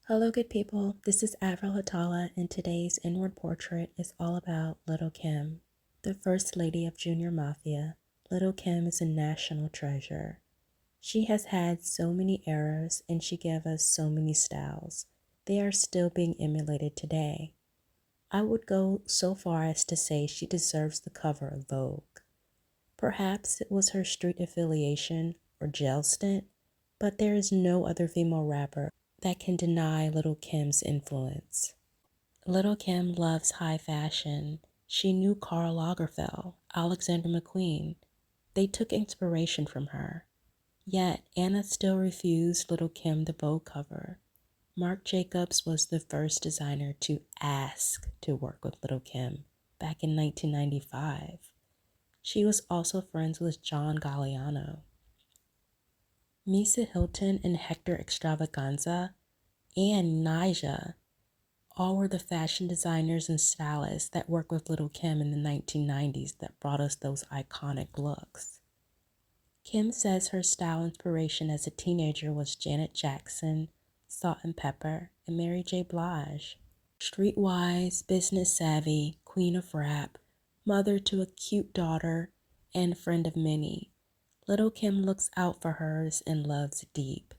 Hello, good people. This is Avril Hatala, and today's Inward Portrait is all about Lil Kim. The First Lady of Junior Mafia, Lil Kim is a national treasure. She has had so many eras, and she gave us so many styles. They are still being emulated today. I would go so far as to say she deserves the cover of Vogue. Perhaps it was her street affiliation or jail stint, but there is no other female rapper that can deny Lil Kim's influence. Lil Kim loves high fashion. She knew Karl Lagerfeld, Alexander McQueen. They took inspiration from her. Yet, Anna still refused Lil Kim the Vogue cover. Marc Jacobs was the first designer to ask to work with Lil Kim back in 1995. She was also friends with John Galliano. Misa Hilton and Hector Extravaganza and Nyjah all were the fashion designers and stylists that worked with Lil Kim in the 1990s that brought us those iconic looks. Kim says her style inspiration as a teenager was Janet Jackson, Salt-N-Pepa, and Mary J. Blige. Streetwise, business savvy, queen of rap, mother to a cute daughter, and friend of many, Lil Kim looks out for hers and loves deep.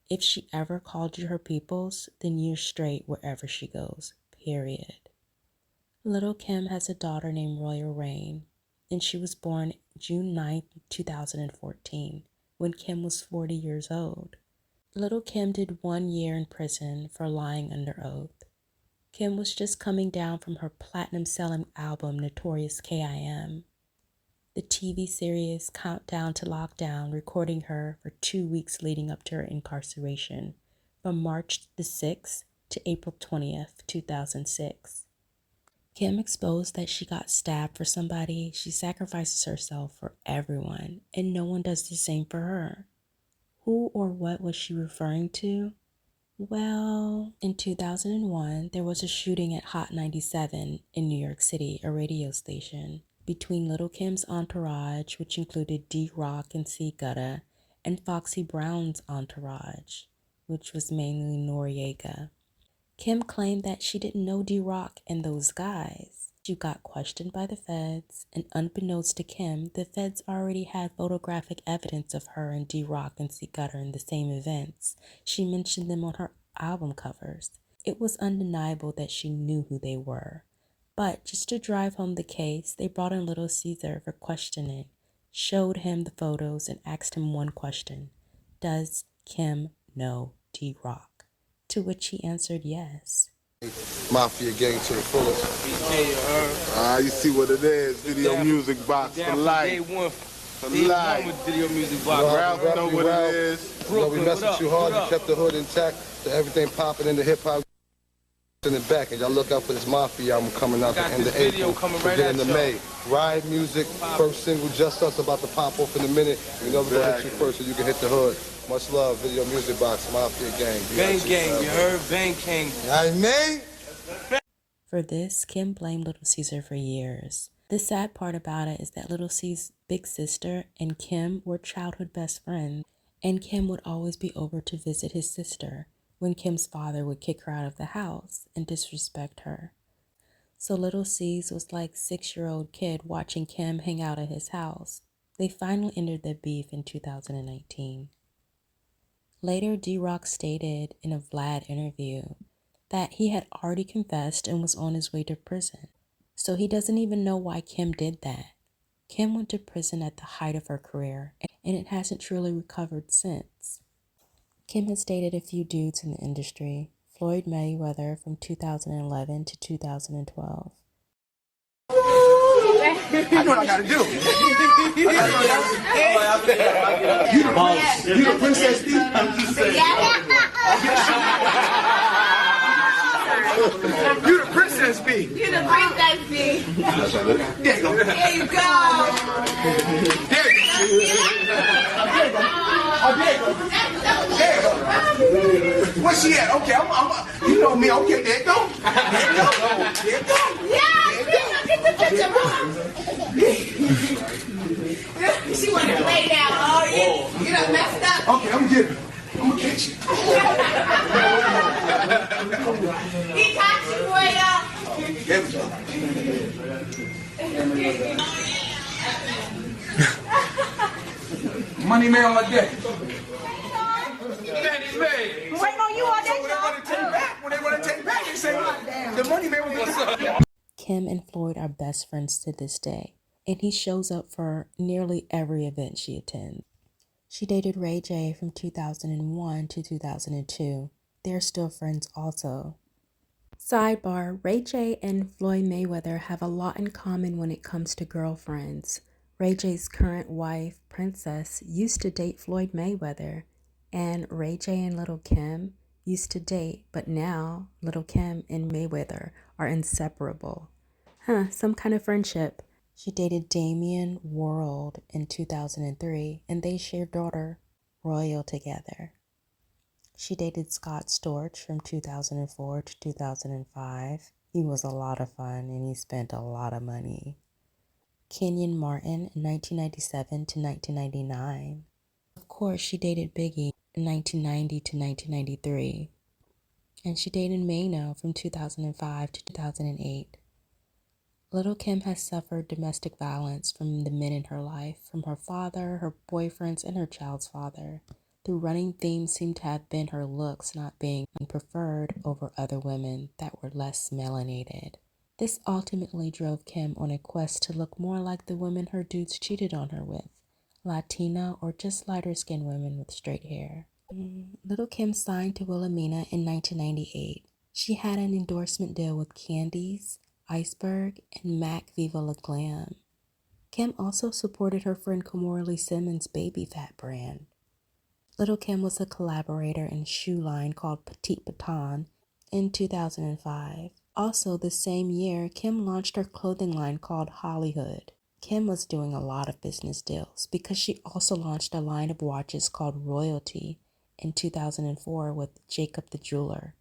If she ever called you her peoples, then you're straight wherever she goes, period. Lil Kim has a daughter named Royal Reign, and she was born June 9, 2014, when Kim was 40 years old. Lil Kim did 1 year in prison for lying under oath. Kim was just coming down from her platinum-selling album Notorious K.I.M., the TV series Countdown to Lockdown, recording her for 2 weeks leading up to her incarceration from March the 6th to April 20th, 2006. Kim exposed that she got stabbed for somebody. She sacrifices herself for everyone, and no one does the same for her. Who or what was she referring to? Well, in 2001, there was a shooting at Hot 97 in New York City, a radio station, between Lil Kim's entourage, which included D-Rock and C. Gutta, and Foxy Brown's entourage, which was mainly Noriega. Kim claimed that she didn't know D-Rock and those guys. She got questioned by the feds, and unbeknownst to Kim, the feds already had photographic evidence of her and D-Rock and C. Gutta in the same events. She mentioned them on her album covers. It was undeniable that she knew who they were. But just to drive home the case, they brought in Little Caesar for questioning, showed him the photos, and asked him one question: does Kim know D-Rock? To which he answered yes. Mafia gang to the fullest. You see what it is. Video music box for life. Day one. For life. Video music box. Ralph know what it is. You know, we messed with you hard. You kept the hood intact. So everything popping in the hip hop. In the back, and y'all look out for this Mafia album coming out the end of April, beginning of May. Riot Music, first single, Just Us, about to pop off in a minute. You know we're gonna hit you first so you can hit the hood. Much love, Video Music Box, Mafia gang. Bang gang, you heard? Bang gang. I mean? For this, Kim blamed Little Caesar for years. The sad part about it is that Little C's big sister and Kim were childhood best friends, and Kim would always be over to visit his sister when Kim's father would kick her out of the house and disrespect her. So Little C's was like 6-year-old kid watching Kim hang out at his house. They finally ended their beef in 2019. Later, D-Rock stated in a Vlad interview that he had already confessed and was on his way to prison. So he doesn't even know why Kim did that. Kim went to prison at the height of her career, and it hasn't truly recovered since. Kim has dated a few dudes in the industry. Floyd Mayweather from 2011 to 2012. I know what I gotta do. You the boss. You the princess thief? I'm just saying. You the princess bee. You the princess bee. There you go. There you go. There you go. There you go. Where's she at? Okay, you know me. Okay, there you go. There you go. There you go. Yeah, get the picture, bro. She wanted to lay down. Oh, yeah. You done messed up. Okay, I'm gonna get you. He got you, Money man on deck. Waiting on you all day, When they want to take back, they say, the money man was Kim and Floyd are best friends to this day, and he shows up for nearly every event she attends. She dated Ray J from 2001 to 2002. They're still friends also. Sidebar, Ray J and Floyd Mayweather have a lot in common when it comes to girlfriends. Ray J's current wife, Princess, used to date Floyd Mayweather, and Ray J and Lil Kim used to date, but now Lil Kim and Mayweather are inseparable. Some kind of friendship. She dated Damian World in 2003, and they shared daughter Royal together. She dated Scott Storch from 2004 to 2005. He was a lot of fun and he spent a lot of money. Kenyon Martin in 1997 to 1999. Of course, she dated Biggie in 1990 to 1993. And she dated Mano from 2005 to 2008. Lil Kim has suffered domestic violence from the men in her life, from her father, her boyfriends, and her child's father. The running theme seemed to have been her looks not being preferred over other women that were less melanated. This ultimately drove Kim on a quest to look more like the women her dudes cheated on her with, Latina or just lighter-skinned women with straight hair. Lil Kim signed to Wilhelmina in 1998. She had an endorsement deal with Candies, Iceberg, and MAC Viva La Glam. Kim also supported her friend Kamora Simmons' Baby Fat brand. Lil Kim was a collaborator in a shoe line called Petite Baton in 2005. Also, the same year, Kim launched her clothing line called Hollywood. Kim was doing a lot of business deals because she also launched a line of watches called Royalty in 2004 with Jacob the Jeweler.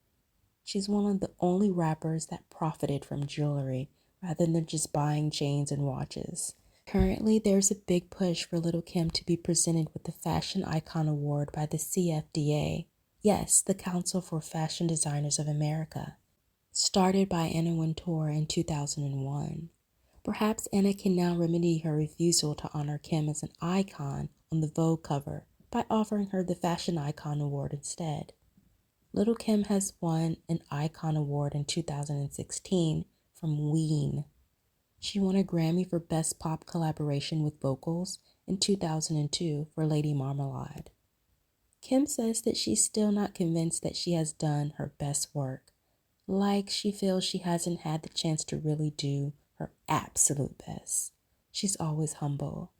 She's one of the only rappers that profited from jewelry rather than just buying chains and watches. Currently, there's a big push for Lil Kim to be presented with the Fashion Icon Award by the CFDA. Yes, the Council for Fashion Designers of America. Started by Anna Wintour in 2001. Perhaps Anna can now remedy her refusal to honor Kim as an icon on the Vogue cover by offering her the Fashion Icon Award instead. Lil Kim has won an Icon Award in 2016 from Ween. She won a Grammy for Best Pop Collaboration with Vocals in 2002 for Lady Marmalade. Kim says that she's still not convinced that she has done her best work, like she feels she hasn't had the chance to really do her absolute best. She's always humble.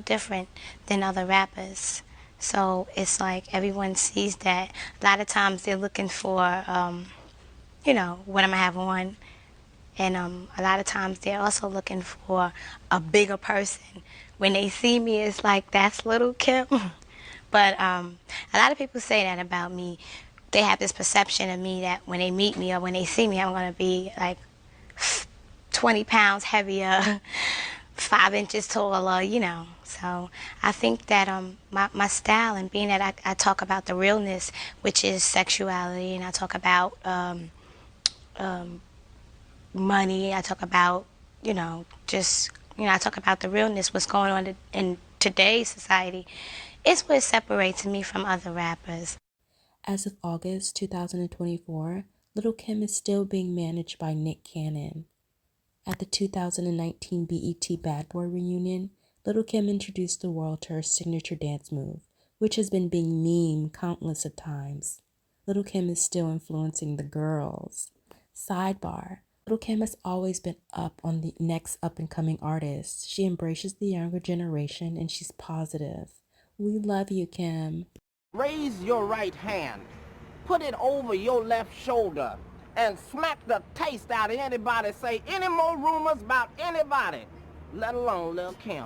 Different than other rappers. So it's like everyone sees that. A lot of times they're looking for, what am I have on? And a lot of times they're also looking for a bigger person. When they see me, it's like, that's Lil Kim. But a lot of people say that about me. They have this perception of me that when they meet me or when they see me, I'm going to be like 20 pounds heavier, 5 inches taller, So I think that my style, and being that I talk about the realness, which is sexuality, and I talk about money, I talk about, I talk about the realness, what's going on in today's society. It's what separates me from other rappers. As of August 2024, Lil Kim is still being managed by Nick Cannon. At the 2019 BET Bad Boy reunion, Lil Kim introduced the world to her signature dance move, which has been being memed countless of times. Lil Kim is still influencing the girls. Sidebar, Lil Kim has always been up on the next up-and-coming artists. She embraces the younger generation and she's positive. We love you, Kim. Raise your right hand, put it over your left shoulder, and smack the taste out of anybody say any more rumors about anybody, let alone Lil Kim.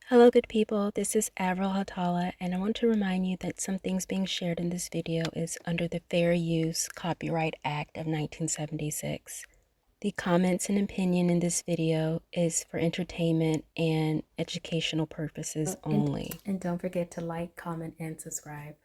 Hello good people, this is Avril Hatala, and I want to remind you that some things being shared in this video is under the Fair Use Copyright Act of 1976. The comments and opinion in this video is for entertainment and educational purposes only. And don't forget to like, comment, and subscribe.